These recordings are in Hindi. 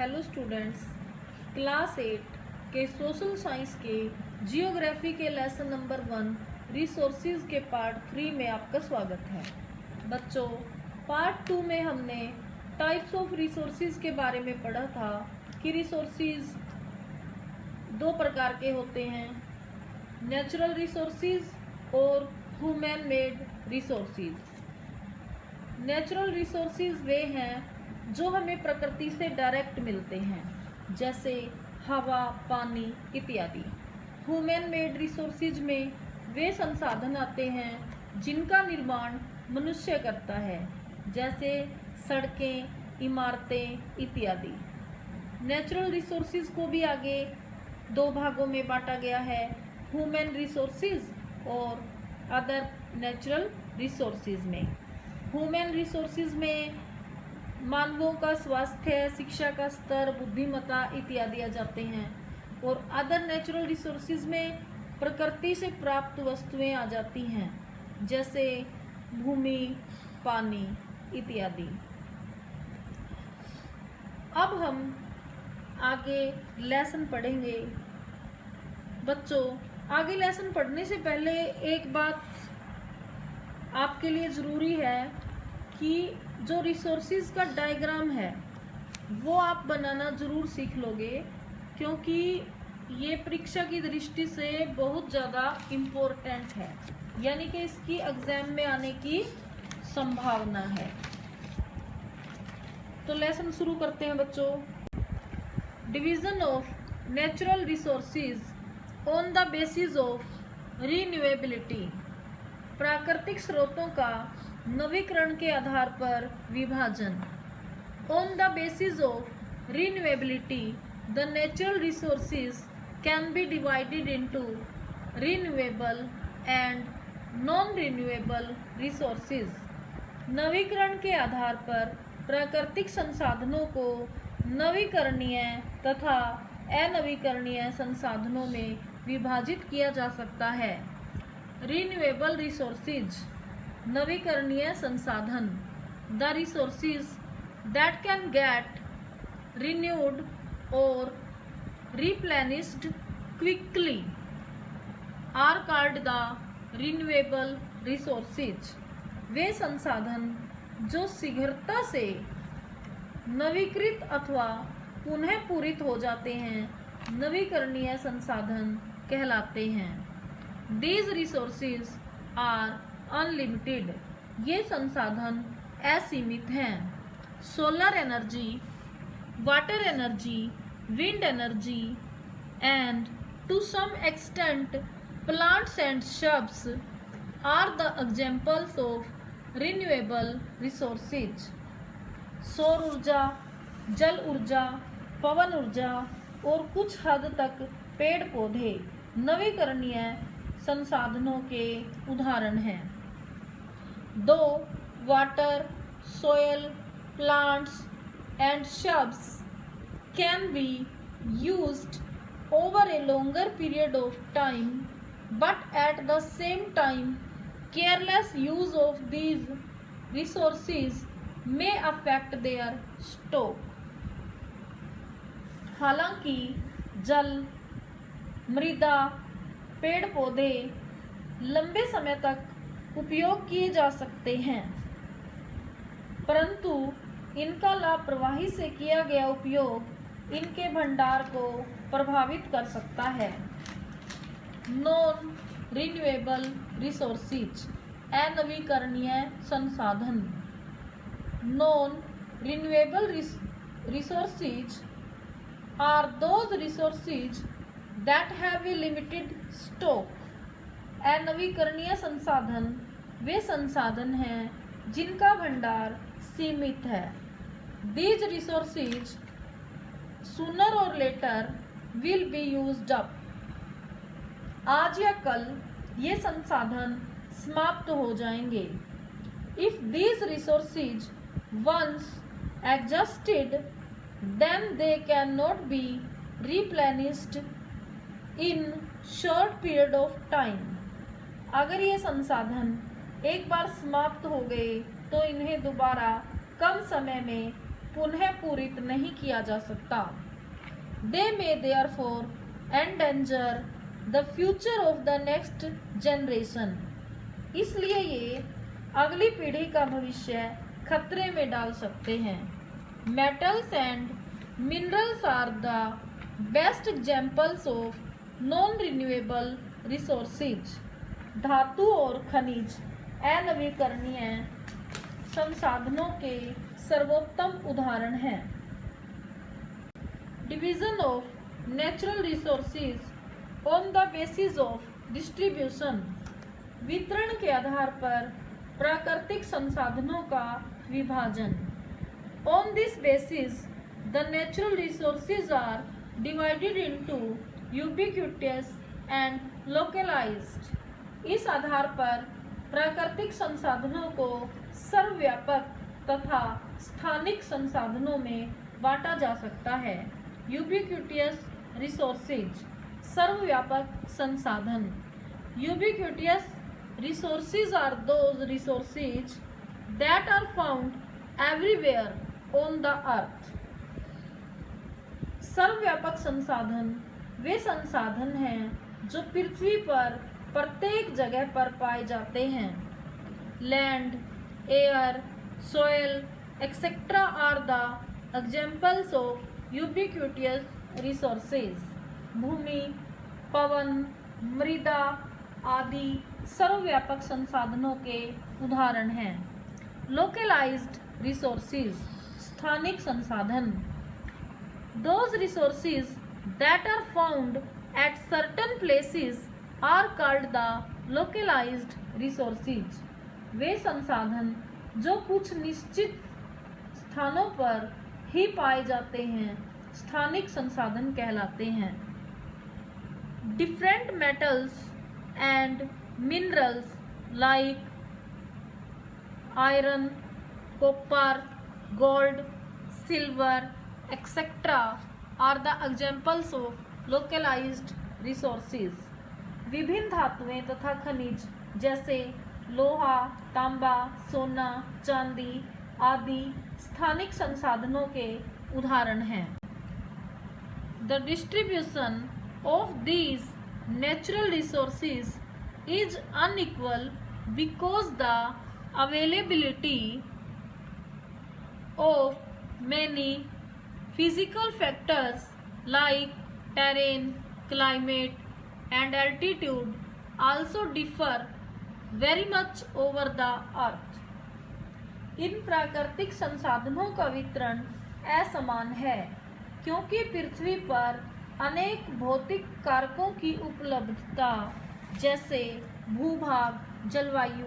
हेलो स्टूडेंट्स, क्लास 8 के सोशल साइंस के जियोग्राफी के लेसन नंबर 1 रिसोर्सेज के पार्ट 3 में आपका स्वागत है। बच्चों, पार्ट 2 में हमने टाइप्स ऑफ रिसोर्सेज के बारे में पढ़ा था कि रिसोर्सेज दो प्रकार के होते हैं, नेचुरल रिसोर्सेज और human made resources. Natural resources वे हैं जो हमें प्रकृति से डायरेक्ट मिलते हैं, जैसे हवा, पानी इत्यादि। ह्यूमन मेड रिसोर्सेज में वे संसाधन आते हैं जिनका निर्माण मनुष्य करता है, जैसे सड़कें, इमारतें इत्यादि। नेचुरल रिसोर्सेज को भी आगे दो भागों में बांटा गया है, ह्यूमन रिसोर्सेज और अदर नेचुरल रिसोर्सेज में। ह्यूमन रिसोर्सेज में मानवों का स्वास्थ्य, शिक्षा का स्तर, बुद्धिमत्ता इत्यादि आ जाते हैं, और अदर नेचुरल रिसोर्सेज में प्रकृति से प्राप्त वस्तुएं आ जाती हैं, जैसे भूमि, पानी इत्यादि। अब हम आगे लेसन पढ़ेंगे। बच्चों, आगे लेसन पढ़ने से पहले एक बात आपके लिए ज़रूरी है कि जो रिसोर्सेज का डायग्राम है वो आप बनाना ज़रूर सीख लोगे, क्योंकि ये परीक्षा की दृष्टि से बहुत ज़्यादा इम्पोर्टेंट है, यानी कि इसकी एग्जाम में आने की संभावना है। तो लेसन शुरू करते हैं बच्चों। Division of natural resources on the basis of renewability. प्राकृतिक स्रोतों का नवीकरण के आधार पर विभाजन। On the basis of renewability the natural resources can be divided into renewable and non renewable resources. नवीकरण के आधार पर प्राकृतिक संसाधनों को नवीकरणीय तथा अनवीकरणीय संसाधनों में विभाजित किया जा सकता है। रिन्यूएबल रिसोर्सेज नवीकरणीय संसाधन, the resources that can get renewed और replenished quickly are called the renewable resources. वे संसाधन जो शीघ्रता से नवीकृत अथवा पुनः पूरित हो जाते हैं, नवीकरणीय संसाधन कहलाते हैं। These resources are unlimited. ये संसाधन असीमित हैं। Solar energy, water energy, wind energy and to some extent plants and shrubs are the examples of renewable resources. सौर ऊर्जा, जल ऊर्जा, पवन ऊर्जा और कुछ हद तक पेड़ पौधे नवीकरणीय संसाधनों के उदाहरण हैं। दो water, soil, plants and shrubs can be used over a longer period of time, but at the same time careless use of these resources may affect their stock. हालांकि जल, मृदा, पेड़ पौधे लंबे समय तक उपयोग किए जा सकते हैं, परंतु इनका लापरवाही से किया गया उपयोग इनके भंडार को प्रभावित कर सकता है। नॉन रिन्यूएबल रिसोर्सेज अनवीकरणीय संसाधन। Non renewable resources are those resources that have a limited stock. अनवीकरणीय संसाधन वे संसाधन हैं जिनका भंडार सीमित है। These resources sooner or later will be used up. आज या कल ये संसाधन समाप्त हो जाएंगे। If these resources once exhausted, then they cannot be replenished in short period of time. अगर ये संसाधन एक बार समाप्त हो गए तो इन्हें दोबारा कम समय में पुनः पूरित नहीं किया जा सकता। They may therefore endanger the future of the next generation. इसलिए ये अगली पीढ़ी का भविष्य खतरे में डाल सकते हैं। Metals and minerals are the best examples of non renewable resources. धातु और खनिज अनवीकरणीय संसाधनों के सर्वोत्तम उदाहरण हैं। Division of natural resources on the basis of distribution. वितरण के आधार पर प्राकृतिक संसाधनों का विभाजन। On this basis the natural resources are divided into ubiquitous and localised. इस आधार पर प्राकृतिक संसाधनों को सर्वव्यापक तथा स्थानिक संसाधनों में बांटा जा सकता है। यूबिक्विटियस रिसोर्सेज सर्वव्यापक संसाधन। यूबिक्विटियस resources are those resources that are found everywhere on the earth। सर्वव्यापक संसाधन वे संसाधन हैं जो पृथ्वी पर प्रत्येक जगह पर पाए जाते हैं। Land, air, soil etcetera are the examples of ubiquitous resources. भूमि, पवन, मृदा आदि सर्वव्यापक संसाधनों के उदाहरण हैं। लोकलाइज्ड रिसोर्सेज स्थानिक संसाधन। Those resources that are found at certain places are called the localised resources. वे संसाधन जो कुछ निश्चित स्थानों पर ही पाए जाते हैं स्थानिक संसाधन कहलाते हैं। Different metals and minerals like iron, copper, gold, silver, etc. are the examples of localized resources। विभिन्न धातुएं तथा खनिज जैसे लोहा, तांबा, सोना, चांदी आदि स्थानिक संसाधनों के उदाहरण हैं। The distribution of these natural resources is unequal because the availability of many physical factors like terrain, climate and altitude also differ very much over the earth। इन प्राकृतिक संसाधनों का वितरण असमान है क्योंकि पृथ्वी पर अनेक भौतिक कारकों की उपलब्धता जैसे भूभाग, जलवायु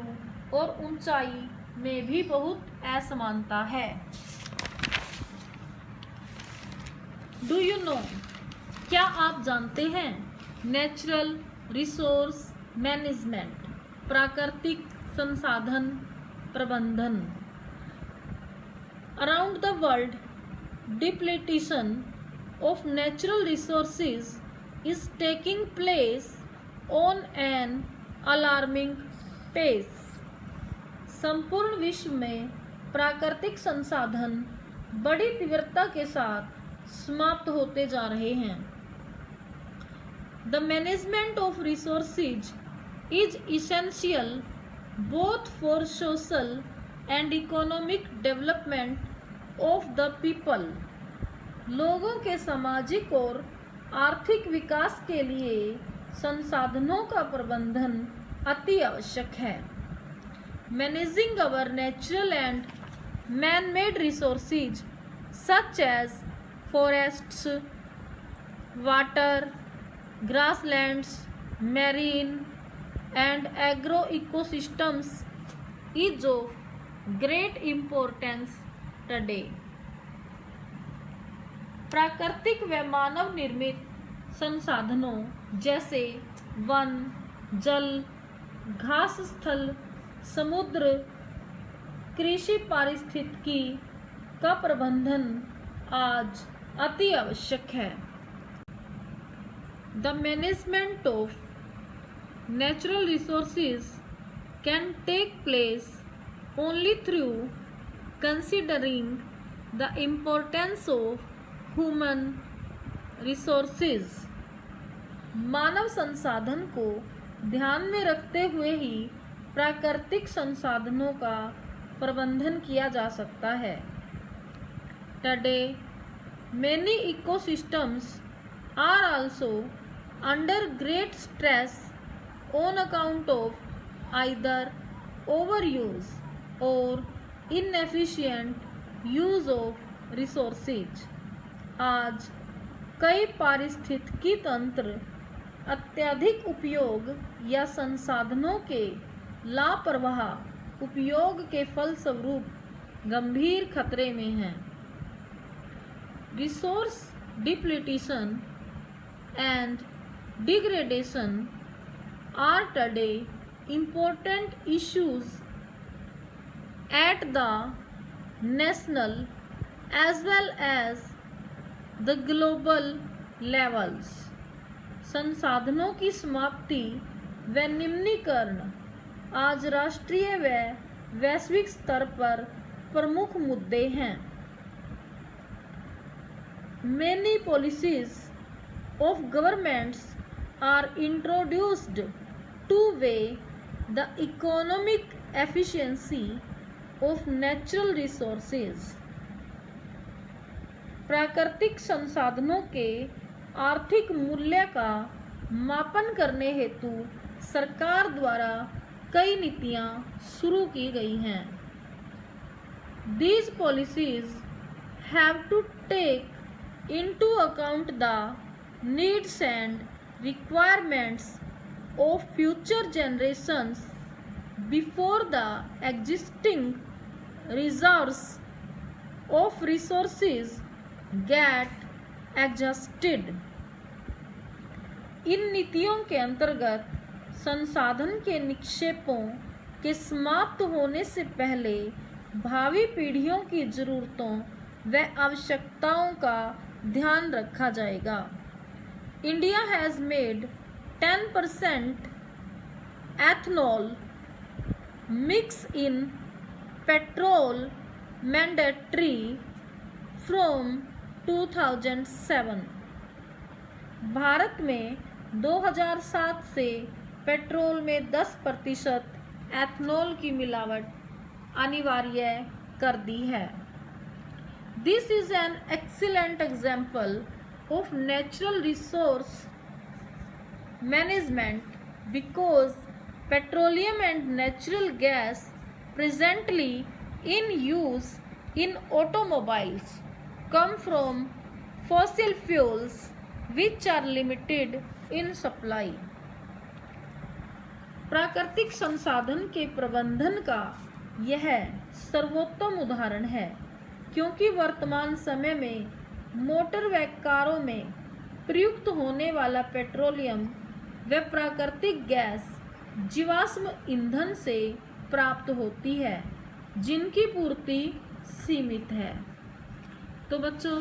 और ऊंचाई में भी बहुत असमानता है। डू यू नो क्या आप जानते हैं नेचुरल रिसोर्स मैनेजमेंट प्राकृतिक संसाधन प्रबंधन। Around the world depletion of natural resources is taking place on an alarming pace। संपूर्ण विश्व में प्राकृतिक संसाधन बड़ी तीव्रता के साथ समाप्त होते जा रहे हैं। The management of resources is essential both for social and economic development of the people। लोगों के सामाजिक और आर्थिक विकास के लिए संसाधनों का प्रबंधन अति आवश्यक है। Managing our natural and man made resources such as forests, water, grasslands, marine and agro ecosystems is of great importance today. प्राकृतिक व मानव निर्मित संसाधनों जैसे वन, जल, घास स्थल, समुद्र, कृषि पारिस्थितिकी का प्रबंधन आज अति आवश्यक है। The management of natural resources can take place only through considering the importance of human resources, मानव संसाधन को ध्यान में रखते हुए ही प्राकृतिक संसाधनों का प्रबंधन किया जा सकता है। Today many ecosystems are also under great stress on account of either overuse or inefficient use of resources। आज कई पारिस्थितिकी तंत्र अत्यधिक उपयोग या संसाधनों के लापरवाह उपयोग के फलस्वरूप गंभीर खतरे में हैं। Resource depletion and degradation are today important issues at the national as well as the global levels। संसाधनों की समाप्ति व निम्नीकरण आज राष्ट्रीय व वैश्विक स्तर पर प्रमुख मुद्दे हैं। Many policies of governments are introduced to weigh the economic efficiency of natural resources। प्राकृतिक संसाधनों के आर्थिक मूल्य का मापन करने हेतु सरकार द्वारा कई नीतियां शुरू की गई हैं। These policies have to take into account the needs and requirements of future generations before the existing reserves of resources get exhausted। इन नीतियों के अंतर्गत संसाधन के निक्षेपों के समाप्त होने से पहले भावी पीढ़ियों की जरूरतों व आवश्यकताओं का ध्यान रखा जाएगा। India has made 10% ethanol mix in petrol mandatory from 2007। Bharat में 2007 से पेट्रोल में 10% एथनॉल की मिलावट अनिवार्य कर दी है। This is an excellent example of natural resource management because petroleum and natural gas presently in use in automobiles come from fossil fuels which are limited in supply। प्राकृतिक संसाधन के प्रबंधन का यह सर्वोत्तम उदाहरण है क्योंकि वर्तमान समय में मोटर व कारों में प्रयुक्त होने वाला पेट्रोलियम व प्राकृतिक गैस जीवाश्म ईंधन से प्राप्त होती है जिनकी पूर्ति सीमित है। तो बच्चों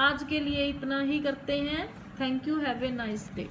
आज के लिए इतना ही करते हैं। Thank you, have a nice day.